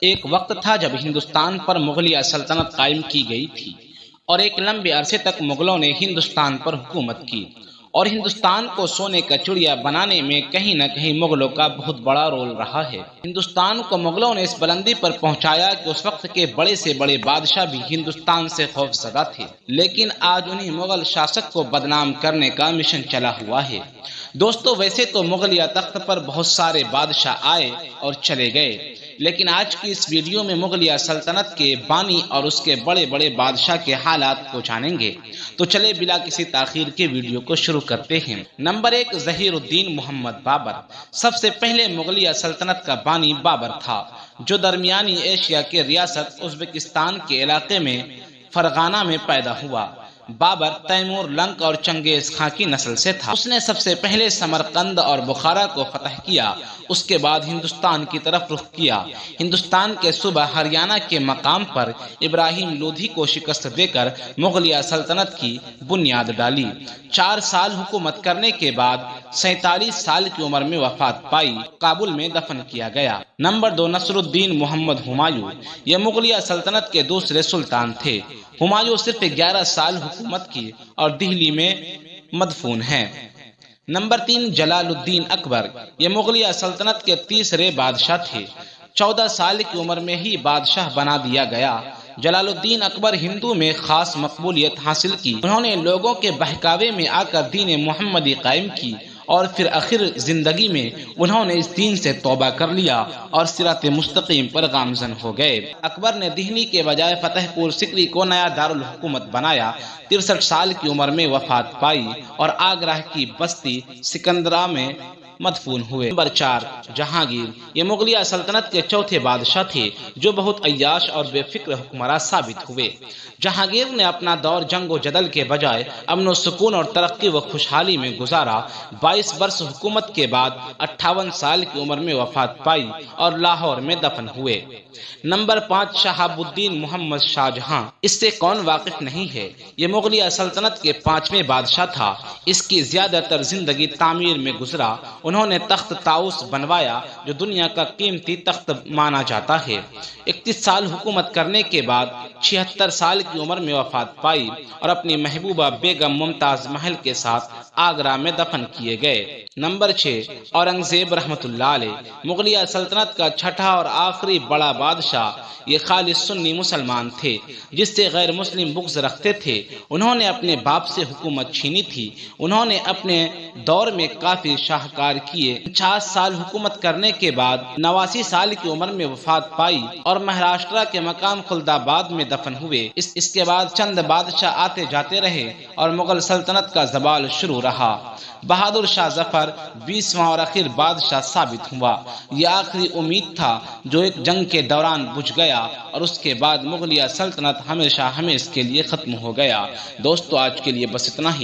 ایک وقت تھا جب ہندوستان پر مغلیہ سلطنت قائم کی گئی تھی اور ایک لمبے عرصے تک مغلوں نے ہندوستان پر حکومت کی، اور ہندوستان کو سونے کا چڑیا بنانے میں کہیں نہ کہیں مغلوں کا بہت بڑا رول رہا ہے۔ ہندوستان کو مغلوں نے اس بلندی پر پہنچایا کہ اس وقت کے بڑے سے بڑے بادشاہ بھی ہندوستان سے خوف زدہ تھے، لیکن آج انہیں مغل شاسک کو بدنام کرنے کا مشن چلا ہوا ہے۔ دوستو، ویسے تو مغلیہ تخت پر بہت سارے بادشاہ آئے اور چلے گئے، لیکن آج کی اس ویڈیو میں مغلیہ سلطنت کے بانی اور اس کے بڑے بڑے بادشاہ کے حالات کو جانیں گے۔ تو چلے بلا کسی تاخیر کے ویڈیو کو شروع کرتے ہیں۔ نمبر 1، ظہیر الدین محمد بابر۔ سب سے پہلے مغلیہ سلطنت کا بانی بابر تھا، جو درمیانی ایشیا کے ریاست ازبکستان کے علاقے میں فرغانہ میں پیدا ہوا۔ بابر تیمور لنک اور چنگیز خان کی نسل سے تھا۔ اس نے سب سے پہلے سمرقند اور بخارا کو فتح کیا، اس کے بعد ہندوستان کی طرف رخ کیا۔ ہندوستان کے صوبہ ہریانہ کے مقام پر ابراہیم لودھی کو شکست دے کر مغلیہ سلطنت کی بنیاد ڈالی۔ 4 سال حکومت کرنے کے بعد 47 سال کی عمر میں وفات پائی، کابل میں دفن کیا گیا۔ نمبر 2، نصر الدین محمد ہمایوں۔ یہ مغلیہ سلطنت کے دوسرے سلطان تھے۔ ہمایوں صرف 11 سال حکومت کی اور دہلی میں مدفون ہیں۔ نمبر 3، جلال الدین اکبر۔ یہ مغلیہ سلطنت کے تیسرے بادشاہ تھے۔ 14 سال کی عمر میں ہی بادشاہ بنا دیا گیا۔ جلال الدین اکبر ہندو میں خاص مقبولیت حاصل کی۔ انہوں نے لوگوں کے بہکاوے میں آ کر دین محمدی قائم کی، اور پھر آخر زندگی میں انہوں نے اس دین سے توبہ کر لیا اور صراط مستقیم پر گامزن ہو گئے۔ اکبر نے دہلی کے بجائے فتح پور سکری کو نیا دارالحکومت بنایا۔ 63 سال کی عمر میں وفات پائی اور آگرہ کی بستی سکندرا میں مدفون ہوئے۔ نمبر 4، جہانگیر۔ یہ مغلیہ سلطنت کے چوتھے بادشاہ تھے، جو بہت عیاش اور بے فکر حکمراں ثابت ہوئے۔ جہانگیر نے اپنا دور جنگ و جدل کے بجائے امن و سکون اور ترقی و خوشحالی میں گزارا۔ 22 برس حکومت کے بعد 58 سال کی عمر میں وفات پائی اور لاہور میں دفن ہوئے۔ نمبر 5، شہاب الدین محمد شاہ جہاں۔ اس سے کون واقف نہیں ہے؟ یہ مغلیہ سلطنت کے 5ویں بادشاہ تھا۔ اس کی زیادہ تر زندگی تعمیر میں گزرا۔ انہوں نے تخت طاؤس بنوایا، جو دنیا کا قیمتی تخت مانا جاتا ہے۔ 31 سال حکومت کرنے کے بعد 76 سال کی عمر میں وفات پائی اور اپنی محبوبہ بیگم ممتاز محل کے ساتھ آگرہ میں دفن کیے گئے۔ نمبر 6، اورنگزیب رحمۃ اللہ علیہ۔ مغلیہ سلطنت کا چھٹا اور آخری بڑا بادشاہ۔ یہ خالص سنی مسلمان تھے، جس سے غیر مسلم بغض رکھتے تھے۔ انہوں نے اپنے باپ سے حکومت چھینی تھی۔ انہوں نے اپنے دور میں کافی شاہکار کیے۔ 50 سال حکومت کرنے کے بعد 89 سال کی عمر میں وفات پائی اور مہاراشٹرا کے مقام خلدآباد میں دفن ہوئے۔ اس کے بعد چند بادشاہ آتے جاتے رہے اور مغل سلطنت کا زوال شروع رہا۔ بہادر شاہ ظفر 20واں اور آخر بادشاہ ثابت ہوا۔ یہ آخری امید تھا جو ایک جنگ کے دوران بجھ گیا، اور اس کے بعد مغلیہ سلطنت ہمیشہ کے لیے ختم ہو گیا۔ دوستو، آج کے لیے بس اتنا ہی۔